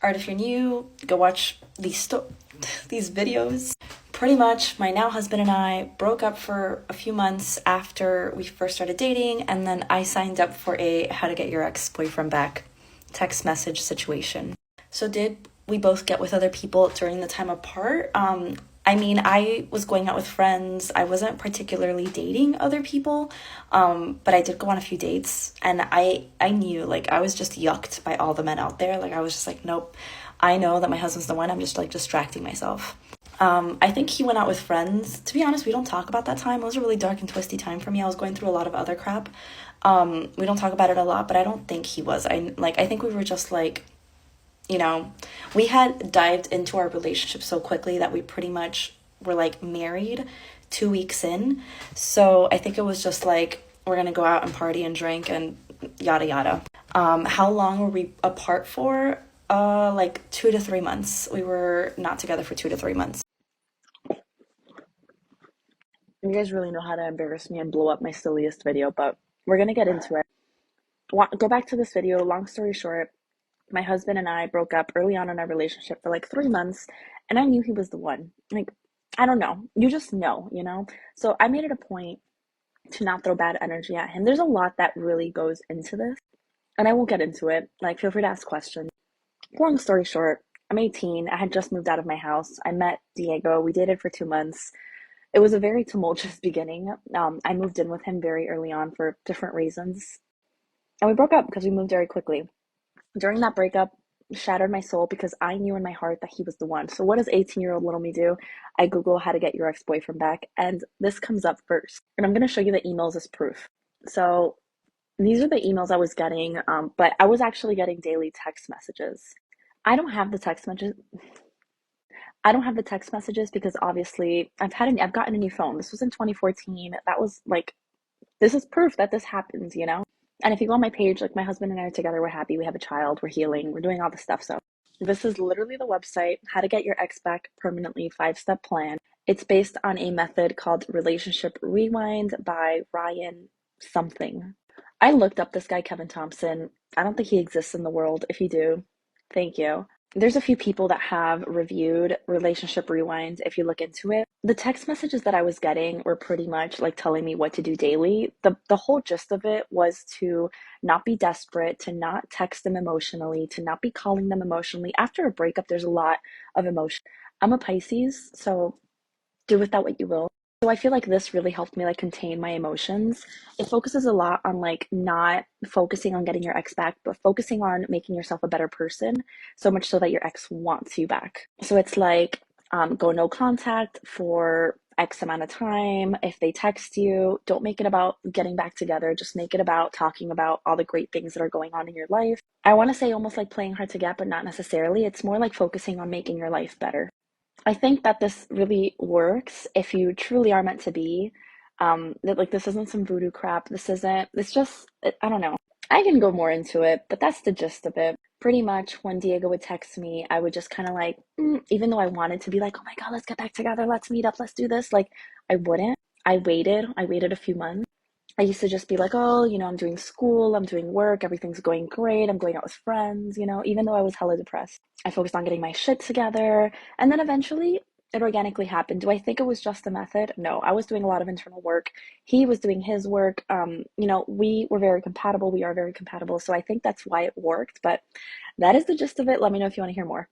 Alright, if you're new, go watch these videos. Pretty much, my now husband and I broke up for a few months after we first started dating, and then I signed up for a how to get your ex-boyfriend back text message situation. So did we both get with other people during the time apart? I mean, I was going out with friends. I wasn't particularly dating other people, but I did go on a few dates, and I knew, like, I was just yucked by all the men out there. Like, I was just like, nope, I know that my husband's the one. I'm just like distracting myself. I think he went out with friends. To be honest, we don't talk about that time. It was a really dark and twisty time for me. I was going through a lot of other crap. We don't talk about it a lot, but I don't think he was. I think we were just like, you know, we had dived into our relationship so quickly that we pretty much were like married 2 weeks in. So I think it was just like, we're gonna go out and party and drink and yada yada. How long were we apart for? Like 2 to 3 months. We were not together for 2 to 3 months. You guys really know how to embarrass me and blow up my silliest video, but we're gonna get into it. Go back to this video. Long story short, my husband and I broke up early on in our relationship for like 3 months, and I knew he was the one. Like, I don't know. You just know, you know? So I made it a point to not throw bad energy at him. There's a lot that really goes into this, and I won't get into it. Like, feel free to ask questions. Long story short, I'm 18. I had just moved out of my house. I met Diego. We dated for 2 months. It was a very tumultuous beginning. I moved in with him very early on for different reasons, and we broke up because we moved very quickly. During that breakup, shattered my soul because I knew in my heart that he was the one. So what does 18-year-old little me do? I Google how to get your ex-boyfriend back, and this comes up first. And I'm going to show you the emails as proof. So these are the emails I was getting, but I was actually getting daily text messages. I don't have the text messages. I don't have the text messages because obviously I've gotten a new phone. This was in 2014. That was like, this is proof that this happens, you know? And if you go on my page, like, my husband and I are together, we're happy, we have a child, we're healing, we're doing all this stuff. So this is literally the website, How to Get Your Ex Back Permanently 5-Step Plan. It's based on a method called Relationship Rewind by Ryan something. I looked up this guy, Kevin Thompson. I don't think he exists in the world. If you do, thank you. There's a few people that have reviewed Relationship Rewind if you look into it. The text messages that I was getting were pretty much like telling me what to do daily. The whole gist of it was to not be desperate, to not text them emotionally, to not be calling them emotionally. After a breakup, there's a lot of emotion. I'm a Pisces, so do with that what you will. So I feel like this really helped me like contain my emotions. It focuses a lot on like not focusing on getting your ex back, but focusing on making yourself a better person, so much so that your ex wants you back. So it's like, go no contact for X amount of time. If they text you, don't make it about getting back together. Just make it about talking about all the great things that are going on in your life. I want to say almost like playing hard to get, but not necessarily. It's more like focusing on making your life better. I think that this really works if you truly are meant to be. That, like, this isn't some voodoo crap. It's just, I don't know. I can go more into it, but that's the gist of it. Pretty much when Diego would text me, I would just kind of like, even though I wanted to be like, oh my God, let's get back together, let's meet up, let's do this. Like, I wouldn't. I waited a few months. I used to just be like, oh, I'm doing school, I'm doing work, everything's going great, I'm going out with friends, even though I was hella depressed. I focused on getting my shit together, and then eventually it organically happened. Do I think it was just a method? No, I was doing a lot of internal work. He was doing his work. We were very compatible. We are very compatible. So I think that's why it worked. But that is the gist of it. Let me know if you want to hear more.